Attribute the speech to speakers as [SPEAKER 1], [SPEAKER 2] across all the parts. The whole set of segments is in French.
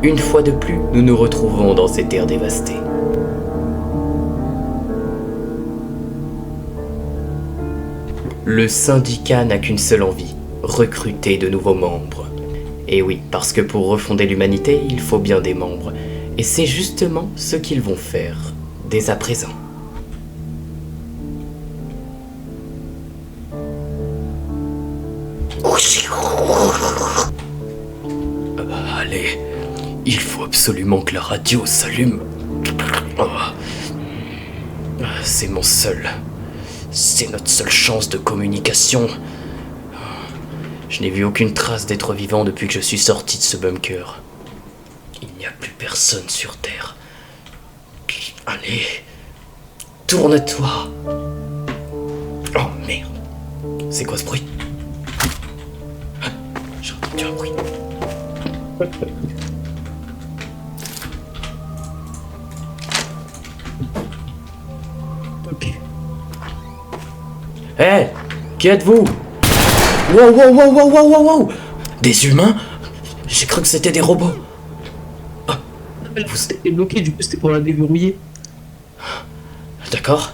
[SPEAKER 1] Une fois de plus, nous nous retrouvons dans ces terres dévastées. Le syndicat n'a qu'une seule envie, recruter de nouveaux membres. Et oui, parce que pour refonder l'humanité, il faut bien des membres. Et c'est justement ce qu'ils vont faire, dès à présent. Allez, il faut absolument que la radio s'allume. Oh. C'est notre seule chance de communication. Je n'ai vu aucune trace d'être vivant depuis que je suis sorti de ce bunker. Il n'y a plus personne sur Terre. Allez, tourne-toi. Oh merde. C'est quoi ce bruit? J'ai entendu un bruit. Hé, hey, qui êtes-vous? Wow. Des humains? J'ai cru que c'était des robots.
[SPEAKER 2] Vous êtes bloqué, du coup c'était pour la déverrouiller.
[SPEAKER 1] D'accord.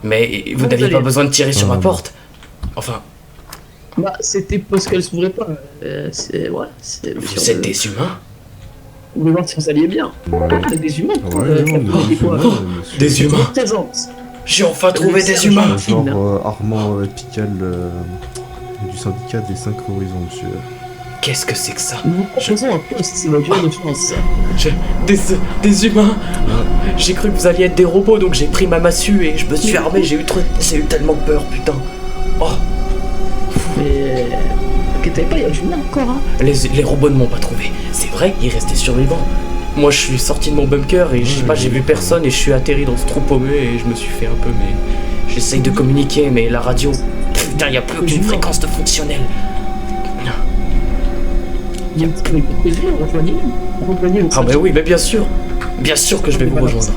[SPEAKER 1] Mais vous n'aviez pas besoin de tirer sur ma porte. Enfin...
[SPEAKER 2] Bah c'était parce qu'elle s'ouvrait pas.
[SPEAKER 1] Vous êtes des humains?
[SPEAKER 2] Vous voulez voir si vous alliez bien? Des humains?
[SPEAKER 1] Des humains? J'ai enfin trouvé des humains.
[SPEAKER 3] Genre Armand Pical du syndicat des 5 horizons, monsieur.
[SPEAKER 1] Qu'est-ce que c'est que ça?
[SPEAKER 2] Nous vous proposons un poste, c'est votre jour de chance.
[SPEAKER 1] Des humains. J'ai cru que vous alliez être des robots, donc j'ai pris ma massue et je me suis armé, j'ai eu tellement peur, putain. Oh.
[SPEAKER 2] Mais... T'inquiète pas, il y a du humain encore, hein.
[SPEAKER 1] Les robots ne m'ont pas trouvé. C'est vrai, ils restaient survivants. Moi je suis sorti de mon bunker et je sais pas, j'ai vu personne et je suis atterri dans ce trou paumé et je me suis fait un peu, mais... J'essaye de communiquer, mais la radio... Putain, y a plus aucune fréquence de fonctionnelle.
[SPEAKER 2] Il y a un petit peu de rejoignez-nous.
[SPEAKER 1] Ah bah oui, mais bien sûr. Bien sûr que je vais vous rejoindre.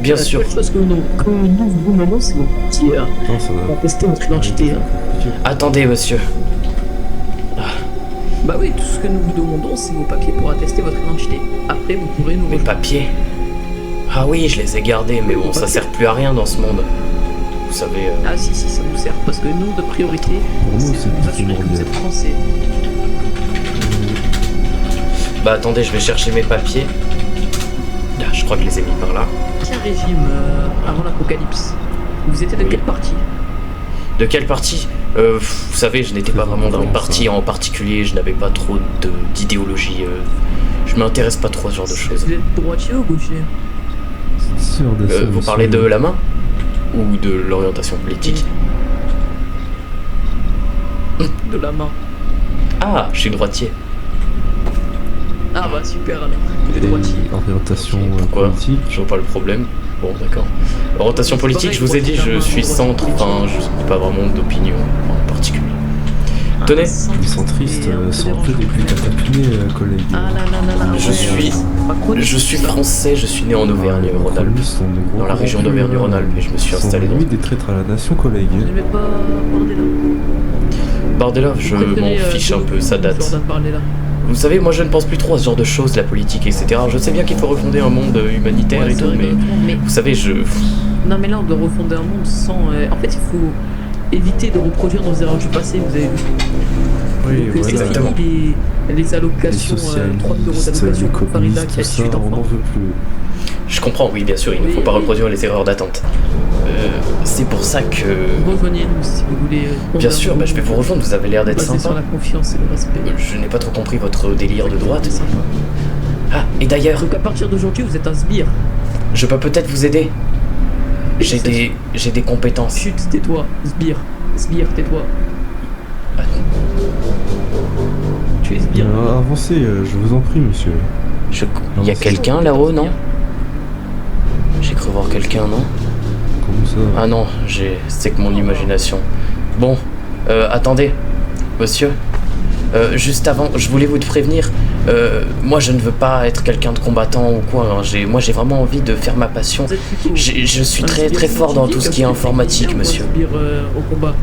[SPEAKER 1] Bien sûr.
[SPEAKER 2] La seule chose que nous vous demandons, c'est vos papiers. On va tester votre identité.
[SPEAKER 1] Attendez, monsieur.
[SPEAKER 2] Bah oui, tout ce que nous vous demandons, c'est vos papiers pour attester votre identité. Après, vous pourrez nous...
[SPEAKER 1] Mes papiers? Ah oui, je les ai gardés, mais bon, ça sert plus à rien dans ce monde. Vous savez...
[SPEAKER 2] Ah si, ça nous sert, parce que nous, de priorité, c'est nous assurer que vous êtes français.
[SPEAKER 1] Bah attendez, je vais chercher mes papiers. Là, je crois que je les ai mis par là.
[SPEAKER 2] Quel régime avant l'apocalypse? Vous étiez de quelle partie?
[SPEAKER 1] De quelle partie? Vous savez, je n'étais pas vraiment d'un parti en particulier, je n'avais pas trop d'idéologie. Je m'intéresse pas trop à ce genre de choses.
[SPEAKER 2] Vous êtes droitier ou gaucher?
[SPEAKER 1] Vous parlez de la main? Ou de l'orientation politique?
[SPEAKER 2] De la main.
[SPEAKER 1] Ah, je suis droitier.
[SPEAKER 2] Ah bah super alors, vous êtes droitier.
[SPEAKER 3] Orientation
[SPEAKER 1] politique? Je vois pas le problème. Bon d'accord. Orientation politique, je vous ai dit, je suis centre, enfin je n'ai pas vraiment d'opinion en particulier. Tenez.
[SPEAKER 3] Les centristes sont un peu des plus catapulés, collègues.
[SPEAKER 2] Ah là.
[SPEAKER 1] Je suis français, je suis né en Auvergne-Rhône-Alpes. Dans la région d'Auvergne-Rhône-Alpes, et je me suis installé dans...
[SPEAKER 3] des traîtres à la nation, collègue.
[SPEAKER 2] Vous n'aimez pas
[SPEAKER 1] Bardella, je m'en fiche un peu, ça date. Vous savez, moi je ne pense plus trop à ce genre de choses, la politique, etc. Je sais bien qu'il faut refonder un monde humanitaire et tout, mais vous savez,
[SPEAKER 2] Non mais là on doit refonder un monde sans... En fait il faut éviter de reproduire nos erreurs du passé, vous avez vu.
[SPEAKER 3] Oui,
[SPEAKER 2] donc,
[SPEAKER 3] voilà.
[SPEAKER 1] Exactement.
[SPEAKER 2] Les allocations, 3 € d'allocation pour Farida qui a 18 enfants.
[SPEAKER 3] On n'en veut plus.
[SPEAKER 1] Je comprends, oui, bien sûr, il ne faut pas reproduire les erreurs d'attente. C'est pour ça que...
[SPEAKER 2] Rejoignez-nous si vous voulez.
[SPEAKER 1] Bien sûr, bah, je vais vous rejoindre, vous avez l'air d'être
[SPEAKER 2] basé
[SPEAKER 1] sympa.
[SPEAKER 2] sur la confiance et le respect.
[SPEAKER 1] Je n'ai pas trop compris votre délire de droite.
[SPEAKER 2] C'est sympa.
[SPEAKER 1] Ah, et d'ailleurs,
[SPEAKER 2] Donc à partir d'aujourd'hui vous êtes un sbire.
[SPEAKER 1] je peux peut-être vous aider. J'ai des compétences.
[SPEAKER 2] Chut, tais-toi, sbire. Sbire, tais-toi. Tu es sbire.
[SPEAKER 3] Avancez, je vous en prie, monsieur.
[SPEAKER 1] Il y a quelqu'un là-haut, non? J'ai cru voir quelqu'un, non?
[SPEAKER 3] Comment ça?
[SPEAKER 1] Ah non, c'est que mon imagination. Bon, attendez, monsieur. Juste avant, je voulais vous prévenir. Moi, je ne veux pas être quelqu'un de combattant ou quoi. Hein. Moi, j'ai vraiment envie de faire ma passion. Je suis très fort dans tout ce qui est informatique, monsieur.
[SPEAKER 2] Au combat.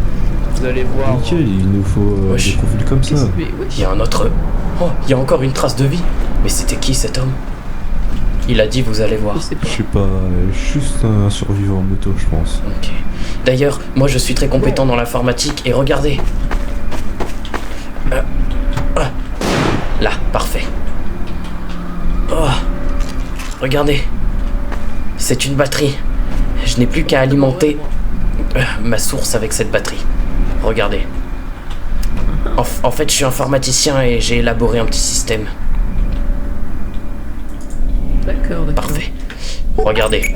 [SPEAKER 2] Vous allez voir.
[SPEAKER 3] Ok, il nous faut des profils comme ça.
[SPEAKER 1] Il y a un autre... Oh, il y a encore une trace de vie. Mais c'était qui cet homme? Il a dit vous allez voir.
[SPEAKER 2] Je sais pas.
[SPEAKER 3] Je sais pas, juste un survivant moto, je pense.
[SPEAKER 1] Ok. D'ailleurs, moi je suis très compétent dans l'informatique et regardez. Là, parfait. Oh. Regardez. C'est une batterie. Je n'ai plus qu'à alimenter ma source avec cette batterie. Regardez. En fait, je suis informaticien et j'ai élaboré un petit système.
[SPEAKER 2] D'accord.
[SPEAKER 1] Parfait. Regardez.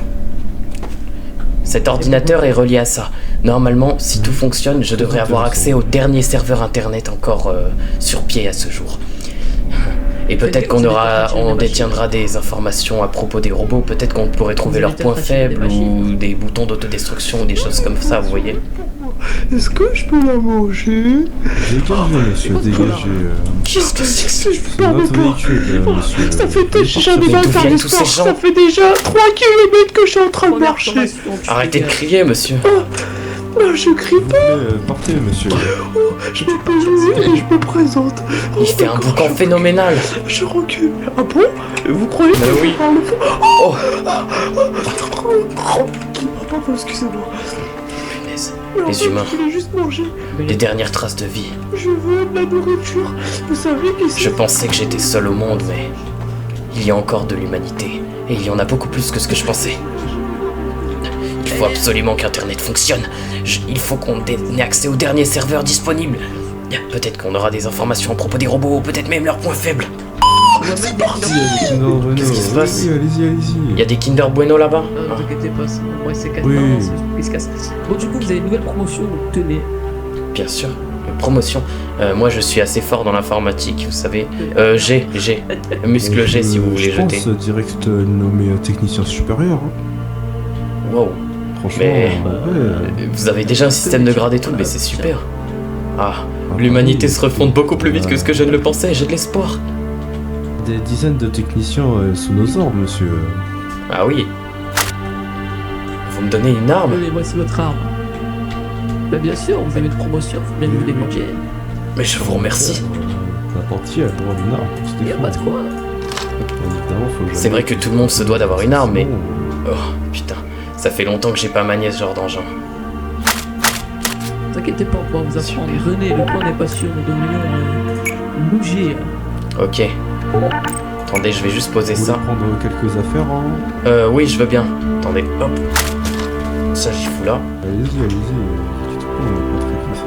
[SPEAKER 1] Cet ordinateur est relié à ça. Normalement, si tout fonctionne, je devrais avoir accès au dernier serveur internet encore sur pied à ce jour. Et peut-être on détiendra des informations à propos des robots, peut-être qu'on pourrait trouver leurs points faibles ou des boutons d'autodestruction ou des choses comme ça, vous voyez.
[SPEAKER 4] Est-ce que je peux la manger?
[SPEAKER 3] Dégagez, monsieur, dégagez.
[SPEAKER 1] Qu'est-ce que c'est que
[SPEAKER 3] C'est notre véhicule, monsieur.
[SPEAKER 4] Ça fait déjà, j'ai
[SPEAKER 1] Mais
[SPEAKER 4] mal
[SPEAKER 1] d'où
[SPEAKER 4] faire
[SPEAKER 1] viennent
[SPEAKER 4] du
[SPEAKER 1] tous
[SPEAKER 4] sport.
[SPEAKER 1] ces gens?
[SPEAKER 4] Ça fait déjà 3 kilomètres que je suis en train de marcher.
[SPEAKER 1] Arrêtez de crier, monsieur.
[SPEAKER 4] Non, je crie pas.
[SPEAKER 3] Partez, monsieur.
[SPEAKER 4] Je m'appelle José et je me présente.
[SPEAKER 1] Il fait un boucan phénoménal.
[SPEAKER 4] Je recule. Ah bon? Vous croyez que
[SPEAKER 1] Mais oui.
[SPEAKER 4] je parle faux?
[SPEAKER 1] Oh,
[SPEAKER 4] Pardon, excusez-moi.
[SPEAKER 1] punaise.
[SPEAKER 4] Mais en
[SPEAKER 1] Les
[SPEAKER 4] fait,
[SPEAKER 1] humains.
[SPEAKER 4] Je voulais juste manger.
[SPEAKER 1] Les dernières traces de vie.
[SPEAKER 4] Je veux de la nourriture. Vous savez qu'ici...
[SPEAKER 1] Je pensais que j'étais seul au monde, mais il y a encore de l'humanité. Et il y en a beaucoup plus que ce que je pensais. Il faut absolument qu'Internet fonctionne. Il faut qu'on ait accès au dernier serveur disponible. Peut-être qu'on aura des informations à propos des robots, peut-être même leurs points faibles.
[SPEAKER 4] C'est parti.
[SPEAKER 1] Qu'est-ce qui se passe?
[SPEAKER 3] Oui, allez-y,
[SPEAKER 1] Il y
[SPEAKER 3] allez-y.
[SPEAKER 1] a des Kinder Bueno là-bas.
[SPEAKER 2] Ne vous inquiétez pas, c'est bon. Ouais, c'est casse.
[SPEAKER 3] Oui.
[SPEAKER 2] Non, c'est se casse. Bon, du coup, vous avez une nouvelle promotion, donc tenez.
[SPEAKER 1] Bien sûr. Promotion. Moi, je suis assez fort dans l'informatique, vous savez. G. Muscle G si vous voulez
[SPEAKER 3] Je
[SPEAKER 1] jeter.
[SPEAKER 3] pense direct nommé technicien supérieur.
[SPEAKER 1] Wow.
[SPEAKER 3] Franchement,
[SPEAKER 1] Mais-
[SPEAKER 3] ouais.
[SPEAKER 1] Vous avez déjà un système de grade et tout, mais c'est super. Ah, l'humanité se refonde beaucoup plus vite que ce que je ne le pensais, j'ai de l'espoir.
[SPEAKER 3] Des dizaines de techniciens sous nos ordres, monsieur.
[SPEAKER 1] Ah oui. Vous me donnez une arme?
[SPEAKER 2] Tenez, voici votre arme. Bah, bien sûr, vous avez une promotion, faut bien vous démanger.
[SPEAKER 1] Mais je vous remercie.
[SPEAKER 3] N'importe qui a le droit d'une arme pour se
[SPEAKER 2] Y'a pas de
[SPEAKER 3] défendre.
[SPEAKER 2] quoi.
[SPEAKER 3] Évidemment, faut jamais-
[SPEAKER 1] C'est vrai que tout le monde se doit d'avoir une arme, mais...
[SPEAKER 3] Sinon,
[SPEAKER 1] Oh, putain. Ça fait longtemps que j'ai pas manié ce genre d'engin.
[SPEAKER 2] Ne vous inquiétez pas, on pourra vous apprendre. Venez, le point n'est pas sûr, nous devrions bouger.
[SPEAKER 1] Ok. Attendez, je vais juste poser
[SPEAKER 3] vous voulez
[SPEAKER 1] ça.
[SPEAKER 3] prendre quelques affaires, hein?
[SPEAKER 1] Oui, je veux bien. Attendez, hop. Ça, j'y fous là.
[SPEAKER 3] Allez-y, allez-y. Dites tout, on est pas très pressé.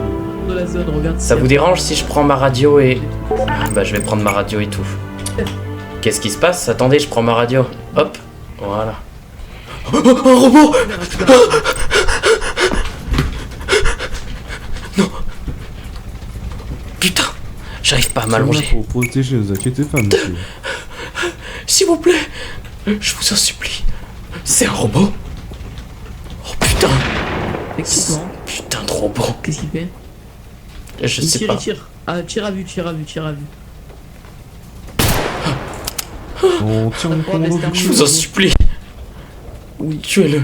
[SPEAKER 2] De la zone, regarde.
[SPEAKER 1] Ça vous dérange si je prends ma radio et... Bah, je vais prendre ma radio et tout. Qu'est-ce qui se passe? Attendez, je prends ma radio. Hop. Voilà. Un robot! Non! Putain! J'arrive pas à m'allonger.
[SPEAKER 3] Pour protéger, ne vous inquiétez pas, monsieur.
[SPEAKER 1] S'il vous plaît! Je vous en supplie. C'est un robot? Oh putain!
[SPEAKER 2] Effectivement.
[SPEAKER 1] Putain de robot.
[SPEAKER 2] Qu'est-ce qu'il fait?
[SPEAKER 1] Je
[SPEAKER 2] Il
[SPEAKER 1] sais
[SPEAKER 2] tire,
[SPEAKER 1] pas.
[SPEAKER 2] il tire. Ah, tire à vue, tire à vue, tire à vue.
[SPEAKER 3] On tire mon
[SPEAKER 2] Oh, mais c'est un
[SPEAKER 1] Je vous en supplie.
[SPEAKER 2] Oui.
[SPEAKER 1] Tuez-le.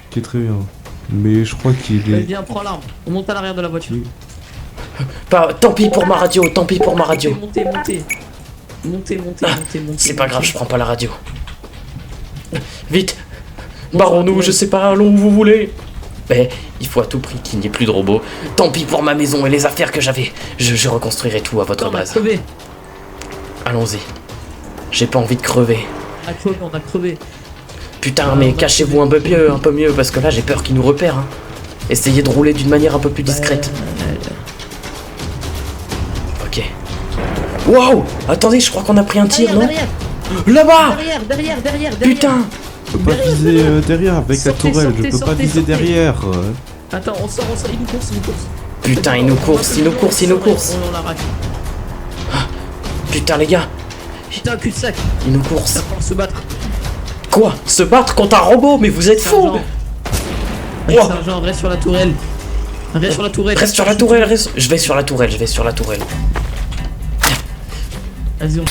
[SPEAKER 3] Ok, très bien. Mais je crois qu'il
[SPEAKER 2] Allez,
[SPEAKER 3] est...
[SPEAKER 2] viens, prends l'arme. On monte à l'arrière de la voiture.
[SPEAKER 1] Tant pis pour ma radio, tant pis pour ma radio.
[SPEAKER 2] Montez, montez. Montez, montez,
[SPEAKER 1] Ah,
[SPEAKER 2] montez, montez.
[SPEAKER 1] C'est pas grave, je prends pas la radio. Vite! Barrons-nous, je sais pas, allons où vous voulez. Mais il faut à tout prix qu'il n'y ait plus de robots. Tant pis pour ma maison et les affaires que j'avais. Je reconstruirai tout à votre
[SPEAKER 2] On a
[SPEAKER 1] base.
[SPEAKER 2] crevé.
[SPEAKER 1] Allons-y. J'ai pas envie de crever.
[SPEAKER 2] On a crevé.
[SPEAKER 1] Putain, mais cachez-vous un peu mieux, parce que là j'ai peur qu'ils nous repèrent. Hein. Essayez de rouler d'une manière un peu plus discrète. Ok. Wow! Attendez, je crois qu'on a pris un tir, non?
[SPEAKER 2] Derrière,
[SPEAKER 1] Là-bas!
[SPEAKER 2] derrière.
[SPEAKER 1] Putain!
[SPEAKER 3] Je peux pas viser derrière avec la
[SPEAKER 2] Sortez,
[SPEAKER 3] tourelle,
[SPEAKER 2] sortez,
[SPEAKER 3] je peux pas
[SPEAKER 2] sortez,
[SPEAKER 3] viser
[SPEAKER 2] sortez.
[SPEAKER 3] derrière.
[SPEAKER 2] Attends, on sort, il nous course.
[SPEAKER 1] Putain, il nous course.
[SPEAKER 2] On l'arrache.
[SPEAKER 1] Putain, les gars,
[SPEAKER 2] Putain, cul-de-sac.
[SPEAKER 1] il nous course.
[SPEAKER 2] Ça prend se battre.
[SPEAKER 1] Quoi? Se battre contre un robot? Mais vous êtes fous! Wow.
[SPEAKER 2] Sergent, reste sur la tourelle. Reste sur la tourelle.
[SPEAKER 1] Reste sur la tourelle, reste... Je vais sur la tourelle.
[SPEAKER 2] Vas-y, on...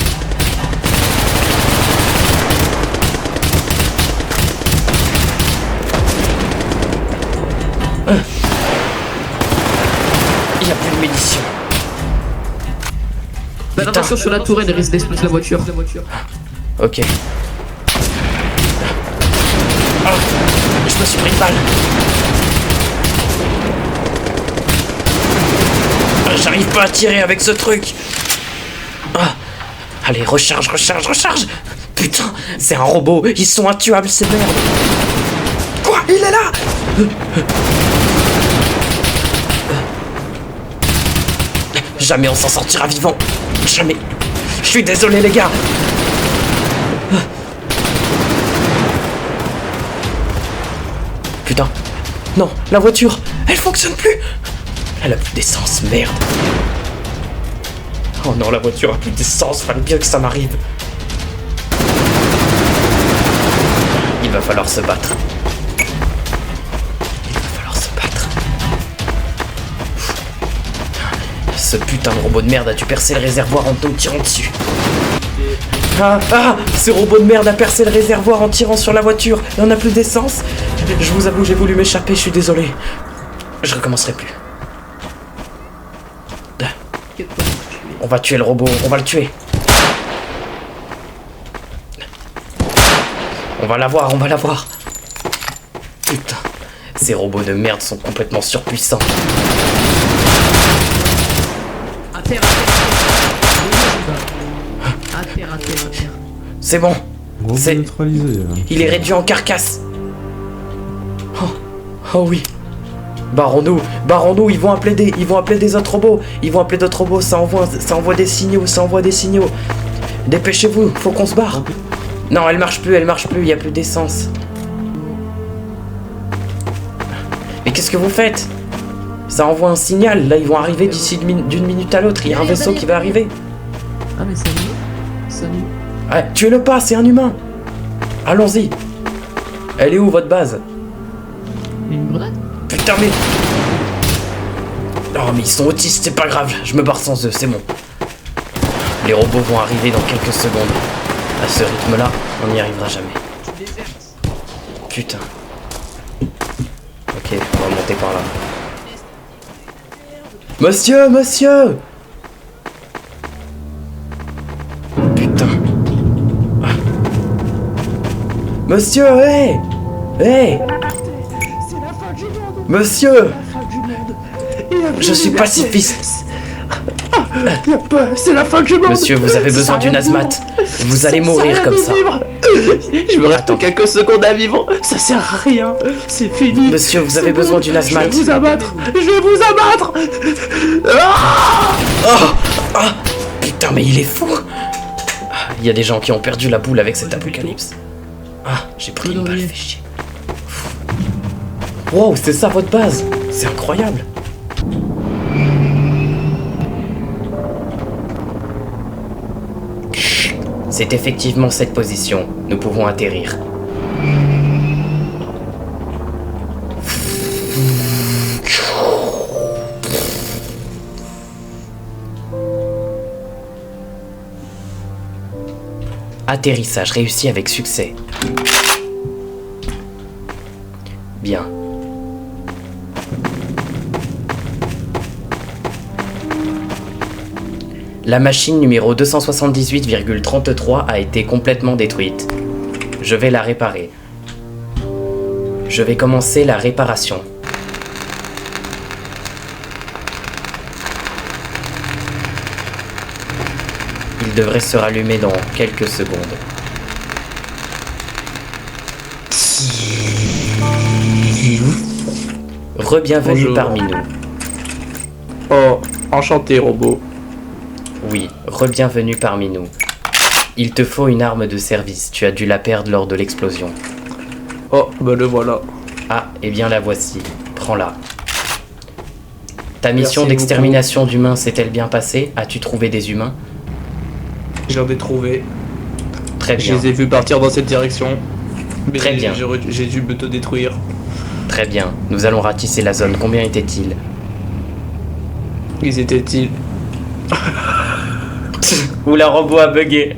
[SPEAKER 1] Il n'y a plus de munitions.
[SPEAKER 2] Faites attention sur la tourelle, il risque d'exploser la voiture.
[SPEAKER 1] Ok. Ah, je me suis pris une balle. Ah, j'arrive pas à tirer avec ce truc. Ah. Allez, recharge. Putain, c'est un robot. Ils sont intuables, ces merdes. Quoi? Il est là. Jamais on s'en sortira vivant. Jamais. Je suis désolé, les gars. Putain. Non, la voiture, elle fonctionne plus. Elle a plus d'essence, merde. Oh non, la voiture a plus d'essence, fallait bien que ça m'arrive. Il va falloir se battre. Ce putain de robot de merde a dû percer le réservoir en nous tirant dessus. Ce robot de merde a percé le réservoir en tirant sur la voiture et on n'a plus d'essence. Je vous avoue, j'ai voulu m'échapper, je suis désolé. Je recommencerai plus. On va tuer le robot, on va le tuer. On va l'avoir. Putain, ces robots de merde sont complètement surpuissants.
[SPEAKER 2] À terre.
[SPEAKER 1] C'est bon.
[SPEAKER 3] Robot
[SPEAKER 1] C'est-
[SPEAKER 3] neutralisé.
[SPEAKER 1] Il est réduit en carcasse. Oh oui. Barrons-nous, ils vont appeler des autres robots. Ça envoie des signaux. Dépêchez-vous, faut qu'on se barre. Non, elle marche plus, il y a plus d'essence. Mais qu'est-ce que vous faites? Ça envoie un signal, là ils vont arriver d'ici d'une minute à l'autre, il y a un vaisseau qui va arriver.
[SPEAKER 2] Ah mais salut.
[SPEAKER 1] Ouais, tuez-le pas, c'est un humain. Allons-y. Elle est où votre base?
[SPEAKER 2] Une grenade?
[SPEAKER 1] Putain mais... Oh mais ils sont autistes, c'est pas grave, je me barre sans eux, c'est bon. Les robots vont arriver dans quelques secondes. À ce rythme-là, on n'y arrivera jamais. Putain. Ok, on va monter par là. Monsieur! Putain. Ah. Monsieur, hé!
[SPEAKER 4] C'est la fin du monde.
[SPEAKER 1] Monsieur!
[SPEAKER 4] La fin du monde. Il a
[SPEAKER 1] Je suis
[SPEAKER 4] plus
[SPEAKER 1] pacifiste.
[SPEAKER 4] C'est la fin du monde.
[SPEAKER 1] Monsieur, vous avez besoin d'une hazmat. Vous allez mourir comme ça.
[SPEAKER 4] Je me reste
[SPEAKER 1] Attends.
[SPEAKER 4] quelques secondes à vivre. Ça sert à rien. C'est fini.
[SPEAKER 1] Monsieur, vous
[SPEAKER 4] C'est
[SPEAKER 1] avez
[SPEAKER 4] bon.
[SPEAKER 1] besoin d'une
[SPEAKER 4] Je
[SPEAKER 1] hazmat.
[SPEAKER 4] vais vous abattre. Ah
[SPEAKER 1] Putain, mais il est fou. Ah, il y a des gens qui ont perdu la boule avec cet apocalypse. Ah, j'ai pris une balle, fait chier. Wow, c'est ça votre base. C'est incroyable. C'est effectivement cette position. Nous pouvons atterrir. Atterrissage réussi avec succès. Bien. La machine numéro 278,33 a été complètement détruite. Je vais la réparer. Je vais commencer la réparation. Il devrait se rallumer dans quelques secondes. Re-bienvenue
[SPEAKER 4] Bonjour.
[SPEAKER 1] parmi nous.
[SPEAKER 4] Oh, enchanté, robot.
[SPEAKER 1] Oui, re-bienvenue parmi nous. Il te faut une arme de service. Tu as dû la perdre lors de l'explosion.
[SPEAKER 4] Oh, bah le voilà.
[SPEAKER 1] Ah, eh bien la voici. Prends-la. Ta mission
[SPEAKER 4] Merci
[SPEAKER 1] d'extermination d'humains s'est-elle bien passée? As-tu trouvé des humains?
[SPEAKER 4] J'en ai trouvé.
[SPEAKER 1] Très
[SPEAKER 4] Je
[SPEAKER 1] bien,
[SPEAKER 4] les ai vus partir dans cette direction. Mais
[SPEAKER 1] Très bien.
[SPEAKER 4] J'ai dû me détruire.
[SPEAKER 1] très bien. Nous allons ratisser la zone. Combien étaient-ils?
[SPEAKER 4] Ils étaient-ils?
[SPEAKER 1] Ou la robot a bugué.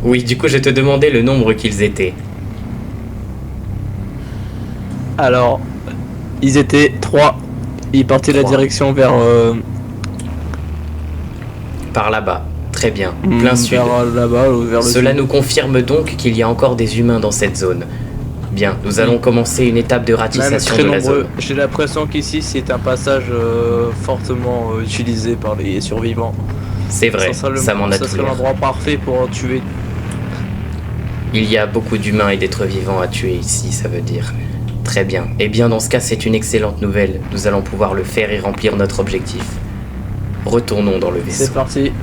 [SPEAKER 1] Oui, du coup, je te demandais le nombre qu'ils étaient.
[SPEAKER 4] Alors, ils étaient 3. Ils partaient la
[SPEAKER 1] 3.
[SPEAKER 4] direction vers...
[SPEAKER 1] Par là-bas. Très bien, plein sud.
[SPEAKER 5] Vers là-bas, vers le
[SPEAKER 1] Cela
[SPEAKER 5] sud.
[SPEAKER 1] nous confirme donc qu'il y a encore des humains dans cette zone. Bien, nous allons commencer une étape de
[SPEAKER 5] Même
[SPEAKER 1] ratisation
[SPEAKER 5] très
[SPEAKER 1] de la
[SPEAKER 5] nombreux.
[SPEAKER 1] zone.
[SPEAKER 5] J'ai l'impression qu'ici c'est un passage fortement utilisé par les survivants.
[SPEAKER 1] C'est vrai, ça m'en a
[SPEAKER 5] Ça
[SPEAKER 1] tout
[SPEAKER 5] serait
[SPEAKER 1] l'air.
[SPEAKER 5] l'endroit parfait pour en tuer.
[SPEAKER 1] Il y a beaucoup d'humains et d'êtres vivants à tuer ici, ça veut dire. Très bien. Eh bien, dans ce cas, c'est une excellente nouvelle. Nous allons pouvoir le faire et remplir notre objectif. Retournons dans le vaisseau.
[SPEAKER 5] C'est parti.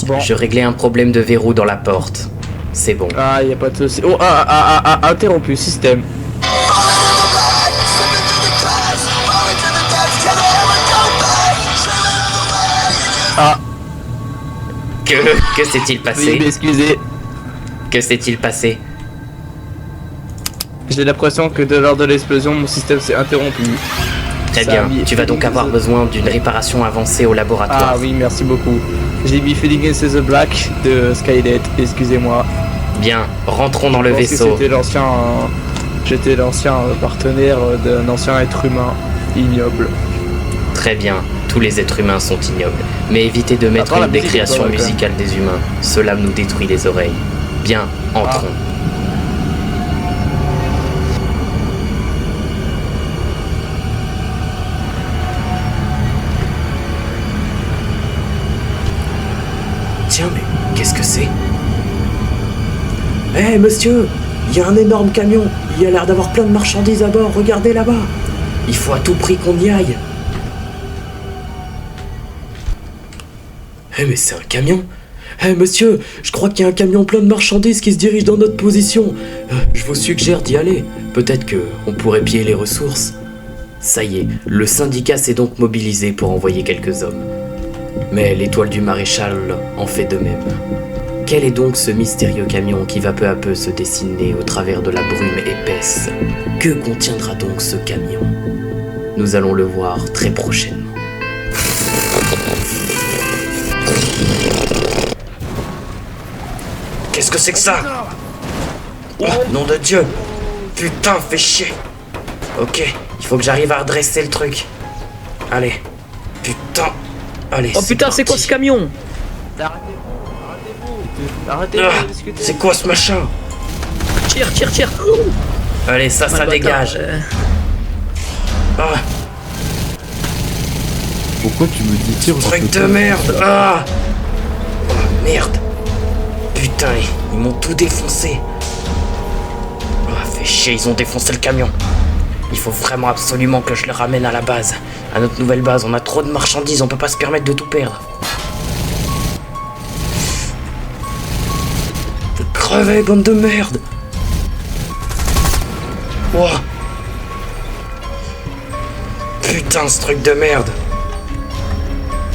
[SPEAKER 5] Bon.
[SPEAKER 1] Je réglais un problème de verrou dans la porte. C'est bon.
[SPEAKER 5] Ah, y a pas de souci. Oh, interrompu, système. Ah,
[SPEAKER 1] Que s'est-il
[SPEAKER 5] veuillez
[SPEAKER 1] passé?
[SPEAKER 5] m'excuser.
[SPEAKER 1] Que s'est-il passé?
[SPEAKER 5] J'ai l'impression que lors de l'explosion, mon système s'est interrompu.
[SPEAKER 1] Très
[SPEAKER 5] Ça
[SPEAKER 1] bien.
[SPEAKER 5] a mis
[SPEAKER 1] Tu vas donc
[SPEAKER 5] Feeling
[SPEAKER 1] avoir
[SPEAKER 5] in the-
[SPEAKER 1] besoin d'une réparation avancée au laboratoire.
[SPEAKER 5] Ah oui, merci beaucoup. J'ai mis Feeling into the Black de Skynet, excusez-moi.
[SPEAKER 1] Bien, rentrons dans le
[SPEAKER 5] Je pense que
[SPEAKER 1] vaisseau.
[SPEAKER 5] J'étais l'ancien partenaire d'un ancien être humain ignoble.
[SPEAKER 1] Très bien. Tous les êtres humains sont ignobles. Mais évitez de mettre
[SPEAKER 5] part la
[SPEAKER 1] une
[SPEAKER 5] musique,
[SPEAKER 1] décréation
[SPEAKER 5] c'est pas vrai, quand
[SPEAKER 1] musicale des humains. Cela nous détruit les oreilles. Bien, entrons. Tiens, mais qu'est-ce que c'est?
[SPEAKER 4] Hé monsieur, il y a un énorme camion. Il y a l'air d'avoir plein de marchandises à bord. Regardez là-bas.
[SPEAKER 1] Il faut à tout prix qu'on y aille.
[SPEAKER 4] Eh mais c'est un camion. Eh monsieur, je crois qu'il y a un camion plein de marchandises qui se dirige dans notre position. Je vous suggère d'y aller. Peut-être que on pourrait piller les ressources.
[SPEAKER 1] Ça y est, le syndicat s'est donc mobilisé pour envoyer quelques hommes. Mais l'étoile du maréchal en fait de même. Quel est donc ce mystérieux camion qui va peu à peu se dessiner au travers de la brume épaisse? Que contiendra donc ce camion? Nous allons le voir très prochainement.
[SPEAKER 4] Qu'est-ce que c'est que ça? Oh, nom de Dieu. Putain, fais chier.
[SPEAKER 1] Ok, il faut que j'arrive à redresser le truc. Allez. Putain. Allez,
[SPEAKER 2] Oh putain, c'est quoi
[SPEAKER 1] parti.
[SPEAKER 2] ce camion?
[SPEAKER 5] Arrêtez
[SPEAKER 1] Ah,
[SPEAKER 5] de discuter.
[SPEAKER 1] c'est quoi ce machin?
[SPEAKER 2] Tire, tire, tire.
[SPEAKER 1] Allez, ça
[SPEAKER 2] Ah, le
[SPEAKER 1] dégage.
[SPEAKER 2] bâtard,
[SPEAKER 1] Ah,
[SPEAKER 3] Pourquoi tu me dis tire? je
[SPEAKER 1] truc
[SPEAKER 3] peux
[SPEAKER 1] de
[SPEAKER 3] pas.
[SPEAKER 1] merde. Ah. Oh, merde. Putain, ils m'ont tout défoncé. Ah, fait chier, ils ont défoncé le camion. Il faut vraiment absolument que je le ramène à la base. À notre nouvelle base, on a trop de marchandises, on peut pas se permettre de tout perdre. Crevez, bande de merde. Ouah. Putain, ce truc de merde.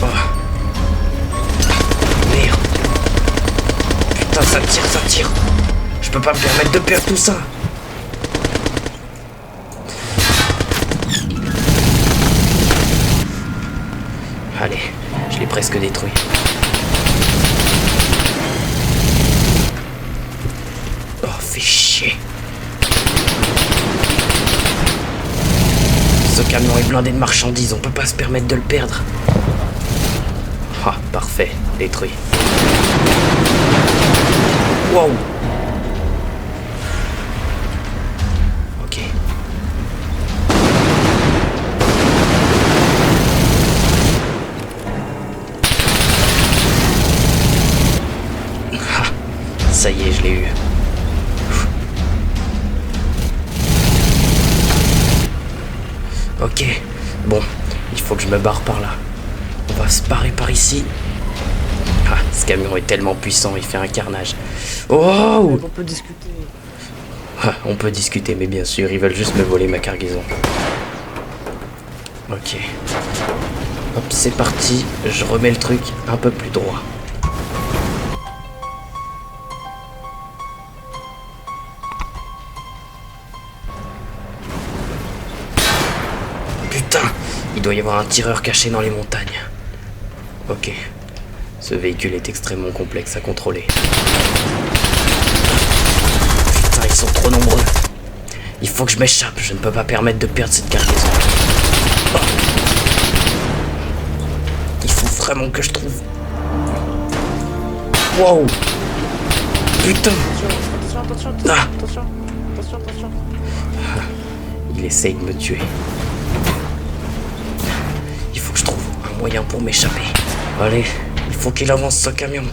[SPEAKER 1] Oh. Merde. Putain, ça tire, ça tire. Je peux pas me permettre de perdre tout ça. Allez, je l'ai presque détruit. Oh, fais chier. Ce camion est blindé de marchandises, on peut pas se permettre de le perdre. Ah, parfait, détruit. Wow. Ok. Ah, ça y est, je l'ai eu. Ok, bon, il faut que je me barre par là. On va se barrer par ici. Ah, ce camion est tellement puissant, il fait un carnage. Oh!
[SPEAKER 5] On peut discuter.
[SPEAKER 1] Ah, on peut discuter, mais bien sûr, ils veulent juste me voler ma cargaison. Ok. Hop, c'est parti. Je remets le truc un peu plus droit. Putain, il doit y avoir un tireur caché dans les montagnes. Ok. Ce véhicule est extrêmement complexe à contrôler. Putain, ils sont trop nombreux. Il faut que je m'échappe, je ne peux pas permettre de perdre cette cargaison. Oh. Il faut vraiment que je trouve Wow. Putain. Ah. Il essaye de me tuer. Il faut que je trouve un moyen pour m'échapper. Allez, il faut qu'il avance ce camion.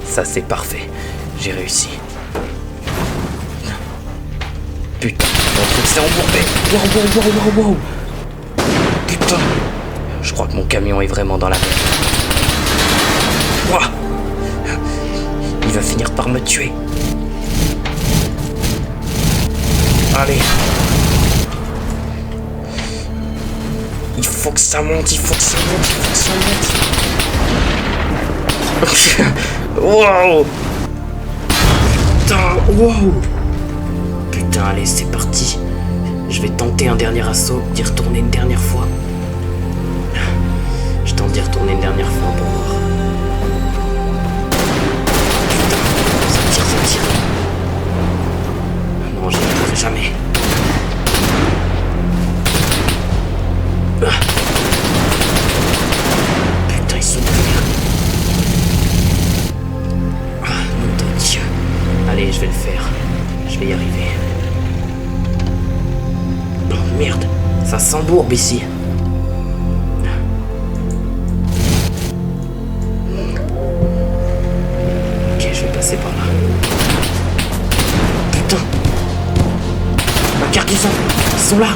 [SPEAKER 1] Ça c'est parfait. J'ai réussi. Putain, mon truc s'est embourbé. Wow. Putain. Je crois que mon camion est vraiment dans la merde. Ouah. Il va finir par me tuer. Allez. Il faut que ça monte. Wow. Putain, wow. Putain, allez, c'est parti. Je vais tenter un dernier assaut, d'y retourner une dernière fois. Je tente d'y retourner une dernière fois pour voir. Putain, ça tire. Non, j'y arriverai jamais. Putain, ils sont derrière. Nom de Dieu. Allez, je vais le faire. Je vais y arriver. Oh merde, ça s'embourbe ici. Ok, je vais passer par là. Putain. Ma cargaison, ils sont là.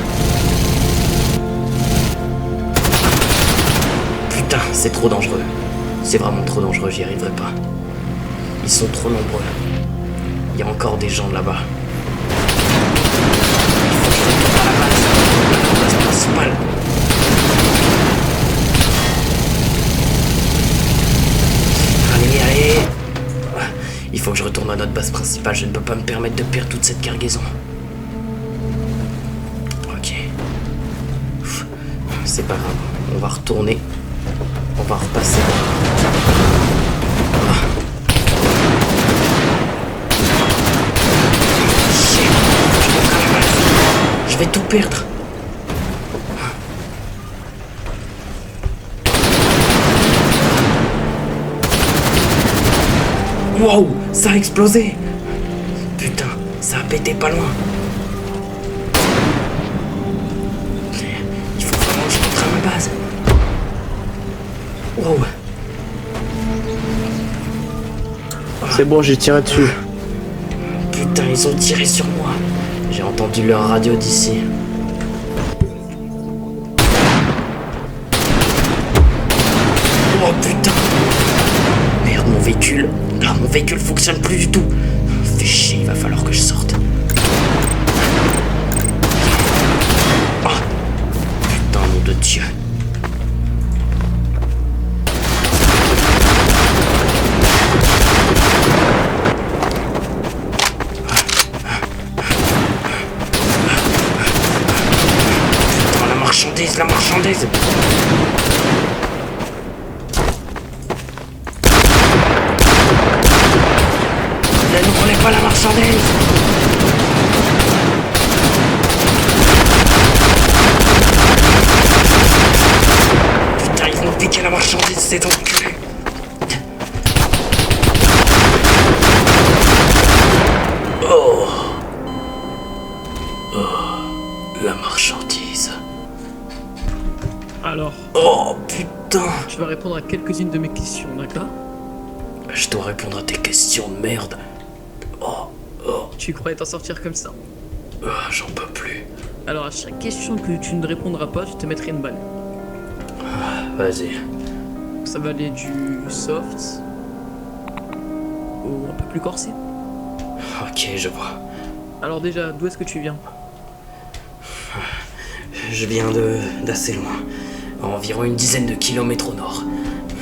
[SPEAKER 1] Putain, c'est trop dangereux. C'est vraiment trop dangereux, j'y arriverai pas. Ils sont trop nombreux. Il y a encore des gens là-bas. Principal. Allez. Il faut que je retourne à notre base principale. Je ne peux pas me permettre de perdre toute cette cargaison. Ok. C'est pas grave. On va retourner. On va repasser. Shit. Je vais tout perdre. Wow, ça a explosé. Putain, ça a pété pas loin. Il faut vraiment que je rentre à ma base. Wow.
[SPEAKER 5] C'est bon, j'ai tiré dessus.
[SPEAKER 1] Putain, ils ont tiré sur moi. J'ai entendu leur radio d'ici. Oh putain. Merde, mon véhicule. Ah, mon véhicule fonctionne plus du tout. Fais chier, il va falloir que je sorte. Oh. Putain, nom de Dieu. Putain, la marchandise. Ne nous volez pas la marchandise. Putain, ils vont piquer la marchandise, c'est enculé. Oh, la marchandise.
[SPEAKER 2] Alors,
[SPEAKER 1] Oh putain.
[SPEAKER 2] tu vas répondre à quelques-unes de mes questions, d'accord?
[SPEAKER 1] Je dois répondre à tes questions de merde.
[SPEAKER 2] Tu croyais t'en sortir comme ça?
[SPEAKER 1] J'en peux plus.
[SPEAKER 2] Alors à chaque question que tu ne répondras pas, je te mettrai une balle.
[SPEAKER 1] Vas-y.
[SPEAKER 2] Ça va aller du soft au un peu plus corsé.
[SPEAKER 1] Ok, je vois.
[SPEAKER 2] Alors déjà, d'où est-ce que tu viens?
[SPEAKER 1] Je viens d'assez loin. À environ une dizaine de kilomètres au nord.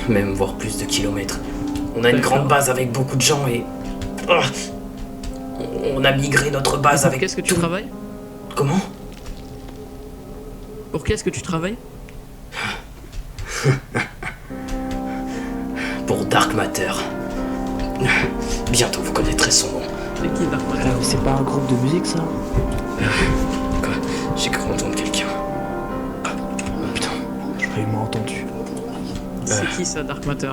[SPEAKER 1] Même voire plus de kilomètres. On a une
[SPEAKER 2] D'accord.
[SPEAKER 1] grande base avec beaucoup de gens et... On a migré notre base
[SPEAKER 2] Pour
[SPEAKER 1] avec...
[SPEAKER 2] qu'est-ce que tu travailles?
[SPEAKER 1] Comment?
[SPEAKER 2] Pour qui est-ce que tu travailles?
[SPEAKER 1] Pour Dark Matter. Bientôt vous connaîtrez son nom.
[SPEAKER 2] C'est qui Dark Matter?
[SPEAKER 5] C'est pas un groupe de musique ça?
[SPEAKER 1] Quoi? J'ai cru entendre quelqu'un. Ah, putain.
[SPEAKER 5] Il m'a entendu.
[SPEAKER 2] C'est qui ça, Dark Matter?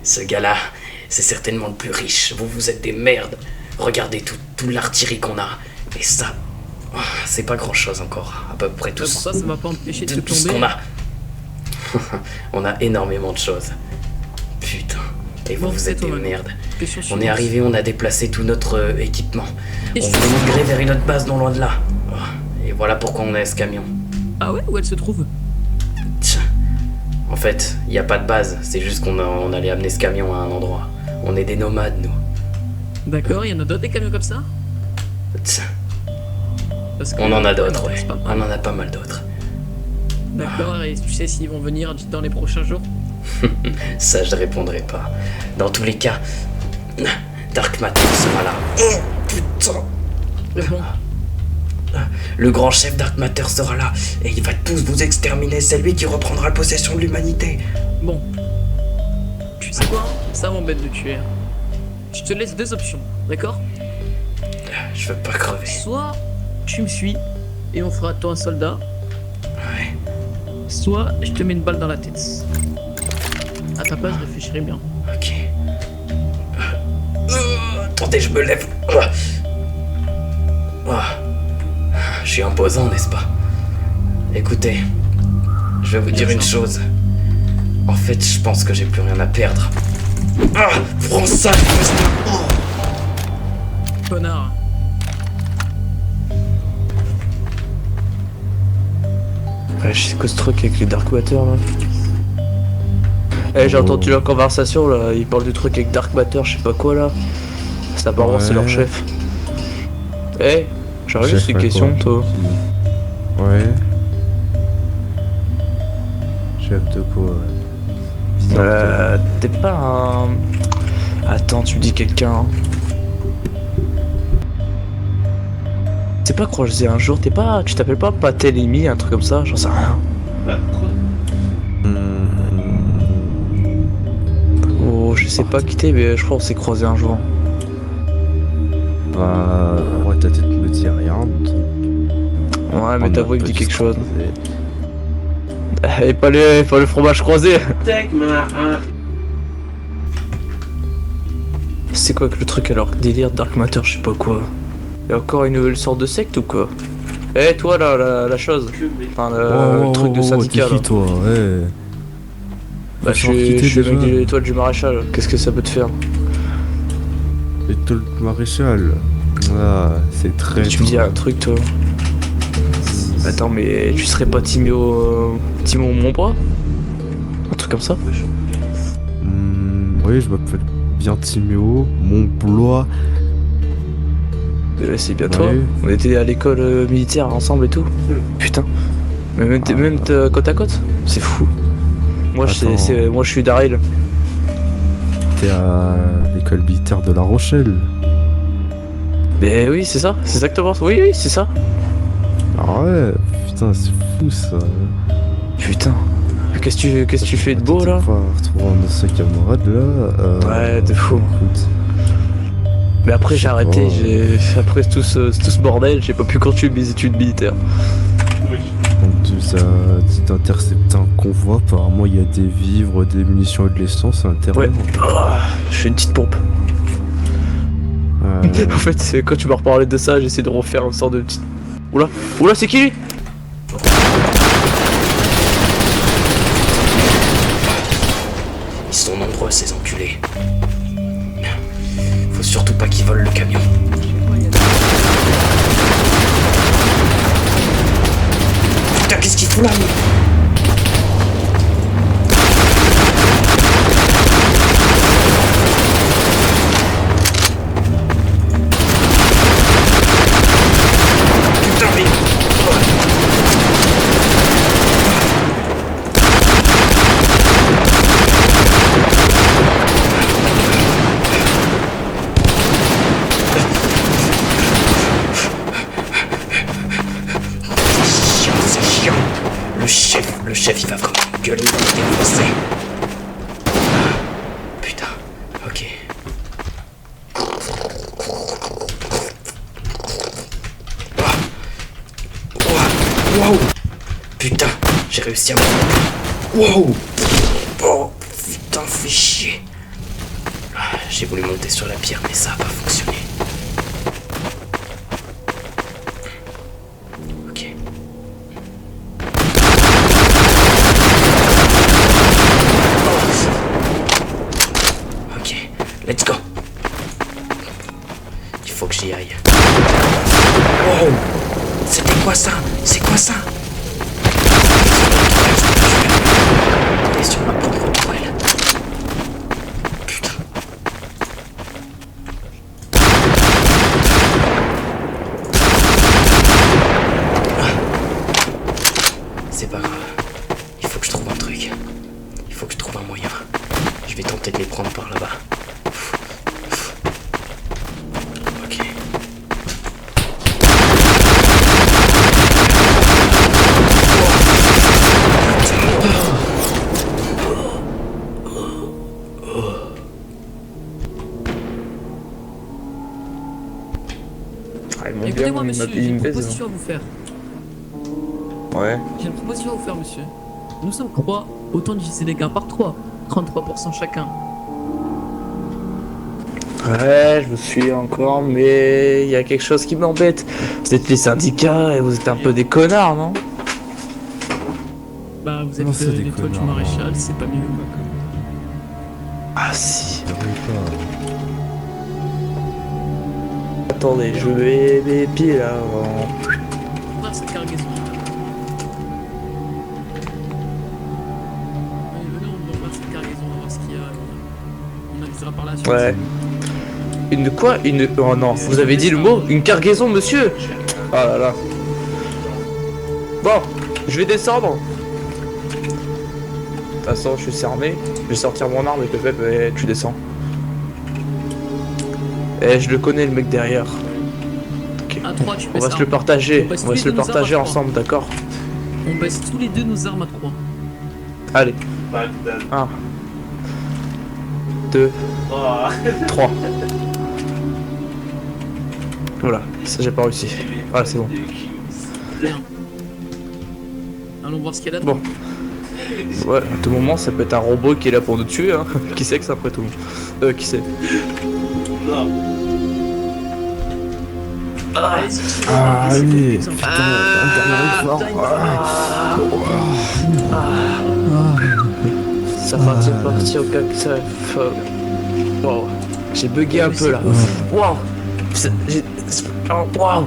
[SPEAKER 1] Ce gars-là, c'est certainement le plus riche. Vous êtes des merdes. Regardez tout l'artillerie qu'on a. Et ça, c'est pas grand-chose encore. À peu près tout
[SPEAKER 2] Pour ça va pas empêcher de te
[SPEAKER 1] tout ce
[SPEAKER 2] plomber.
[SPEAKER 1] qu'on a. On a énormément de choses. Putain. Et
[SPEAKER 2] Bon,
[SPEAKER 1] vous
[SPEAKER 2] c'est
[SPEAKER 1] êtes
[SPEAKER 2] toi,
[SPEAKER 1] des
[SPEAKER 2] Manu.
[SPEAKER 1] merdes.
[SPEAKER 2] Question
[SPEAKER 1] On
[SPEAKER 2] suivante.
[SPEAKER 1] est arrivé, on a déplacé tout notre équipement. On
[SPEAKER 2] Question
[SPEAKER 1] voulait migrer vers une autre base non loin de là. Et voilà pourquoi on a ce camion.
[SPEAKER 2] Ah ouais, où elle se trouve?
[SPEAKER 1] Tch. En fait, il n'y a pas de base. C'est juste on allait amener ce camion à un endroit. On est des nomades, nous.
[SPEAKER 2] D'accord, il y en a d'autres des camions comme ça?
[SPEAKER 1] Tch.
[SPEAKER 2] Parce que-
[SPEAKER 1] On en a d'autres,
[SPEAKER 2] c'est
[SPEAKER 1] ouais.
[SPEAKER 2] pas mal.
[SPEAKER 1] On en a pas mal d'autres.
[SPEAKER 2] D'accord, et tu sais s'ils vont venir dans les prochains jours?
[SPEAKER 1] Ça, je répondrai pas. Dans tous les cas, Dark Matter sera là. Oh, putain.
[SPEAKER 2] Mais bon,
[SPEAKER 1] Le grand chef Dark Matter sera là. Et il va tous vous exterminer. C'est lui qui reprendra possession de l'humanité.
[SPEAKER 2] bon. Tu sais quoi? Ça m'embête de tuer. Je te laisse deux options, d'accord?
[SPEAKER 1] Je veux pas crever.
[SPEAKER 2] Soit tu me suis et on fera de toi un soldat,
[SPEAKER 1] Ouais.
[SPEAKER 2] soit je te mets une balle dans la tête. À ta place, je réfléchirai bien.
[SPEAKER 1] Ok. Attendez, je me lève. Je suis imposant, n'est-ce pas? Écoutez, je vais vous dire une chose. En fait, je pense que j'ai plus rien à perdre. Prends ça, espèce de...
[SPEAKER 2] Connard.
[SPEAKER 5] Ouais, je sais quoi ce truc avec les Dark Matter là. Eh, j'ai entendu la conversation là, ils parlent du truc avec Dark Matter, je sais pas quoi là. Ça apparemment c'est leur
[SPEAKER 3] Ouais.
[SPEAKER 5] chef. Eh, j'aurais
[SPEAKER 3] Chef,
[SPEAKER 5] juste une
[SPEAKER 3] ouais,
[SPEAKER 5] question,
[SPEAKER 3] quoi.
[SPEAKER 5] toi.
[SPEAKER 3] Ouais. Chef de quoi?
[SPEAKER 5] T'es pas un... Attends, tu me dis quelqu'un. Hein. C'est pas croisé un jour, t'es pas... Tu t'appelles pas Patelemi, un truc comme ça, j'en sais rien. Oh, je sais pas qui t'es, mais je crois qu'on s'est croisé un jour.
[SPEAKER 3] Bah, ouais, ta tête me dit rien.
[SPEAKER 5] Ouais, mais
[SPEAKER 3] On
[SPEAKER 5] ta
[SPEAKER 3] a
[SPEAKER 5] voix me
[SPEAKER 3] pas
[SPEAKER 5] dit
[SPEAKER 3] dû
[SPEAKER 5] quelque
[SPEAKER 3] se
[SPEAKER 5] chose.
[SPEAKER 3] croiser.
[SPEAKER 5] Et pas le fromage croisé. C'est quoi que le truc alors? Délire, Dark Matter, je sais pas quoi. Y'a encore une nouvelle sorte de secte ou quoi? Eh toi là, la chose. Enfin le truc de syndicat
[SPEAKER 3] t'es
[SPEAKER 5] là.
[SPEAKER 3] qui, toi? Ouais.
[SPEAKER 5] Bah je
[SPEAKER 3] Faut
[SPEAKER 5] suis
[SPEAKER 3] quitter
[SPEAKER 5] le mec
[SPEAKER 3] déjà.
[SPEAKER 5] de l'étoile du maréchal. Qu'est-ce que ça peut te faire?
[SPEAKER 3] Étoile maréchal. Ah, c'est très.
[SPEAKER 5] Tu me dis un truc toi. Attends mais tu serais pas Timio mon bras? Un truc comme ça?
[SPEAKER 3] Oui, je m'appelle bien Timéo, mon blois.
[SPEAKER 5] C'est bien toi.
[SPEAKER 3] Ouais.
[SPEAKER 5] On était à l'école militaire ensemble et tout. Putain. Mais même, côte à côte. C'est fou. Moi
[SPEAKER 3] Attends.
[SPEAKER 5] moi je suis d'Aril.
[SPEAKER 3] T'es à l'école militaire de La Rochelle.
[SPEAKER 5] Mais oui c'est ça, c'est exactement ça. Oui c'est ça.
[SPEAKER 3] Ah ouais, putain, c'est fou ça.
[SPEAKER 5] Putain. Qu'est-ce que tu fais de beau là?
[SPEAKER 3] On va retrouver un ancien camarade là.
[SPEAKER 5] Ouais, de fou.
[SPEAKER 3] Écoute,
[SPEAKER 5] Mais après j'ai arrêté,
[SPEAKER 3] Oh.
[SPEAKER 5] après tout ce bordel, j'ai pas pu continuer mes études militaires.
[SPEAKER 3] on nous a dit d'intercepter un convoi. Apparemment, il y a des vivres, des munitions et de l'essence à l'intérieur.
[SPEAKER 5] Ouais. Je fais une petite pompe. En fait, c'est quand tu m'as reparlé de ça, j'essaie de refaire une sorte de petite. Oula, c'est qui lui?
[SPEAKER 1] Ils sont nombreux, ces enculés. Faut surtout pas qu'ils volent le camion. Putain, qu'est-ce qu'il fout là, lui? Putain, mais... C'est chiant. Le chef, il va vraiment gueuler dans le défoncer. Putain, ok. Waouh. Putain, J'ai réussi à me... Wow! Oh, putain, fais chier. J'ai voulu monter sur la pierre, mais ça a pas fonctionné. Ok. Ok, let's go. Il faut que j'y aille. Wow! C'était quoi ça? C'est quoi ça? Elle est sur ma propre toile. Putain. C'est pas grave. Il faut que je trouve un truc. Il faut que je trouve un moyen. Je vais tenter de les prendre par là-bas. Ok.
[SPEAKER 5] Ah, ils m'ont bien,
[SPEAKER 2] Écoutez-moi, monsieur, j'ai
[SPEAKER 5] ils
[SPEAKER 2] une
[SPEAKER 5] me baisent,
[SPEAKER 2] proposition à vous faire.
[SPEAKER 5] hein. Ouais.
[SPEAKER 2] J'ai une proposition à vous faire, monsieur. Nous sommes 3, autant diviser les gains par 3. 33% chacun.
[SPEAKER 5] Ouais, je me suis encore, mais il y a quelque chose qui m'embête. Vous êtes les syndicats et vous êtes un peu des connards, non?
[SPEAKER 2] Bah, vous êtes
[SPEAKER 3] Non, c'est des
[SPEAKER 2] l'étoile du
[SPEAKER 3] connards,
[SPEAKER 2] maréchal, c'est pas mieux.
[SPEAKER 5] Ah si.
[SPEAKER 3] J'arrive
[SPEAKER 5] Attendez, je vais mes pieds là avant.
[SPEAKER 2] Ah, cette cargaison. Allez, venez, on va voir cette cargaison, on va voir ce qu'il y a. On analysera par la suite.
[SPEAKER 5] Ouais. Une quoi? Une... Oh non, vous avez dit le mot? Une cargaison, monsieur? Oh là là. Bon, je vais descendre. De toute façon, je suis cerné. Je vais sortir mon arme et Pépé, tu descends. Eh, je le connais, le mec derrière. Ok.
[SPEAKER 2] À 3, tu
[SPEAKER 5] On
[SPEAKER 2] baisses
[SPEAKER 5] va se le
[SPEAKER 2] armes.
[SPEAKER 5] partager.
[SPEAKER 2] On baisse
[SPEAKER 5] On va
[SPEAKER 2] tous
[SPEAKER 5] se
[SPEAKER 2] les
[SPEAKER 5] le
[SPEAKER 2] deux nos
[SPEAKER 5] partager
[SPEAKER 2] armes à
[SPEAKER 5] ensemble, d'accord?
[SPEAKER 2] On baisse tous les deux nos armes à 3.
[SPEAKER 5] Allez. 1, 2, 3. Voilà, ça j'ai pas réussi. Voilà, c'est bon.
[SPEAKER 2] Bien. Allons voir ce qu'il y a là.
[SPEAKER 5] Bon. Ouais, à tout moment, ça peut être un robot qui est là pour nous tuer, hein. Qui sait que c'est après tout. Qui sait.
[SPEAKER 3] Ah, allez, putain, un dernier effort.
[SPEAKER 5] Ça va partir au cas que ça. Wow. J'ai bugué un peu là. Waouh. Waouh.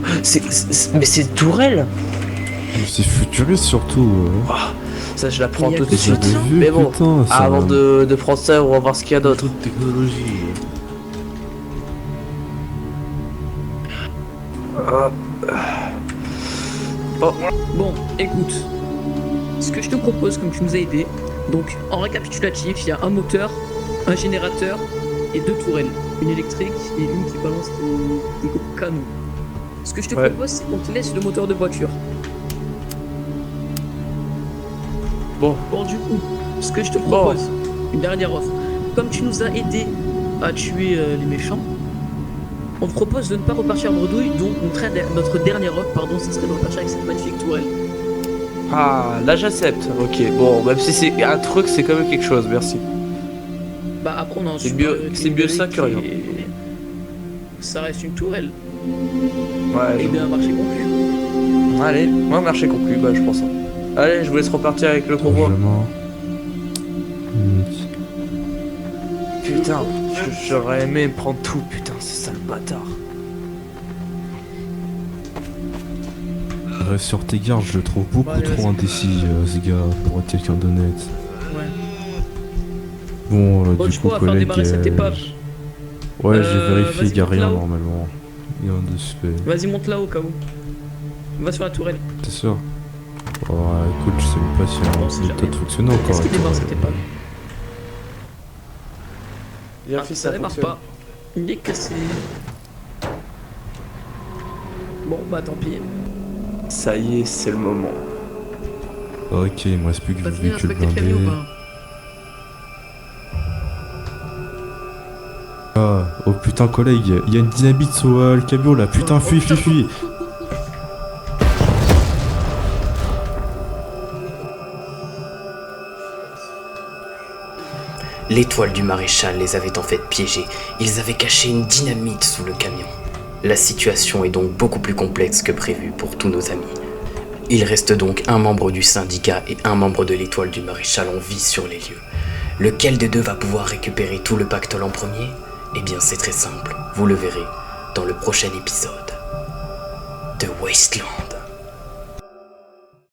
[SPEAKER 5] Mais c'est une tourelle.
[SPEAKER 3] Mais c'est futuriste surtout.
[SPEAKER 5] Ça, je la prends
[SPEAKER 2] Il y a
[SPEAKER 5] tout de
[SPEAKER 2] que
[SPEAKER 5] suite.
[SPEAKER 2] ça,
[SPEAKER 5] Mais bon,
[SPEAKER 3] putain, ça
[SPEAKER 5] avant de prendre ça, on va voir ce qu'il y a d'autre.
[SPEAKER 3] de technologie.
[SPEAKER 2] Bon, écoute. Ce que je te propose, comme tu nous as aidé, donc en récapitulatif, il y a un moteur, un générateur et 2 tourelles. Une électrique et une qui balance des canons. Ce que je te
[SPEAKER 5] Ouais.
[SPEAKER 2] propose, c'est qu'on te laisse le moteur de voiture.
[SPEAKER 5] Bon.
[SPEAKER 2] Bon, du coup, ce que je te propose, une dernière offre. Comme tu nous as aidé à tuer les méchants, on te propose de ne pas repartir en bredouille, donc notre dernière offre, pardon, ce serait de repartir avec cette magnifique tourelle.
[SPEAKER 5] Ah, là j'accepte. Ok, bon, même si c'est un truc, c'est quand même quelque chose, merci.
[SPEAKER 2] Bah après on a un
[SPEAKER 5] C'est
[SPEAKER 2] super
[SPEAKER 5] mieux ça que rien.
[SPEAKER 2] et ça reste une tourelle.
[SPEAKER 5] Ouais,
[SPEAKER 2] Et bien un marché conclu.
[SPEAKER 5] allez, ouais, marché conclu, bah je pense. Allez, je vous laisse repartir avec le convoi.
[SPEAKER 3] Largement.
[SPEAKER 5] Putain, j'aurais aimé prendre tout, putain, c'est ça le bâtard.
[SPEAKER 3] Reste sur tes gardes, je le trouve beaucoup
[SPEAKER 2] Allez,
[SPEAKER 3] trop
[SPEAKER 2] vas-y.
[SPEAKER 3] indécis, ce gars, pour être quelqu'un d'honnête.
[SPEAKER 2] Ouais.
[SPEAKER 3] Bon,
[SPEAKER 2] Bon,
[SPEAKER 3] du
[SPEAKER 2] du
[SPEAKER 3] coup,
[SPEAKER 2] coup, on va faire
[SPEAKER 3] collègue.
[SPEAKER 2] démarrer cette épave.
[SPEAKER 3] Ouais, j'ai vérifié,
[SPEAKER 2] vas-y,
[SPEAKER 3] il y a
[SPEAKER 2] monte
[SPEAKER 3] rien
[SPEAKER 2] là-haut.
[SPEAKER 3] normalement. Il y a un de suspect.
[SPEAKER 2] Vas-y, monte là au cas où. On va sur la tourelle.
[SPEAKER 3] T'es sûr? Oh, écoute, je sais même pas si
[SPEAKER 2] On
[SPEAKER 3] on
[SPEAKER 2] sait
[SPEAKER 3] a
[SPEAKER 2] jamais.
[SPEAKER 3] peut-être fonctionné encore.
[SPEAKER 2] Qu'est-ce qui
[SPEAKER 3] avec
[SPEAKER 2] démarre
[SPEAKER 3] toi.
[SPEAKER 2] cette épave?
[SPEAKER 5] Bien fait,
[SPEAKER 2] Ça démarre pas. Il est cassé. Bon, bah tant pis.
[SPEAKER 5] Ça y est, c'est le moment.
[SPEAKER 3] Ok, il me reste plus que
[SPEAKER 2] T'as
[SPEAKER 3] le
[SPEAKER 2] fini
[SPEAKER 3] véhicule
[SPEAKER 2] d'inspecter le
[SPEAKER 3] blindé.
[SPEAKER 2] camion ou pas?
[SPEAKER 3] Ah, oh putain, collègue, il y a une dynamite sur le camion là. Putain, fuis, fuis, fuis.
[SPEAKER 1] L'étoile du maréchal les avait en fait piégés. Ils avaient caché une dynamite sous le camion. La situation est donc beaucoup plus complexe que prévu pour tous nos amis. Il reste donc un membre du syndicat et un membre de l'étoile du maréchal en vie sur les lieux. Lequel des deux va pouvoir récupérer tout le pactole en premier? Eh bien c'est très simple, vous le verrez dans le prochain épisode de Wasteland.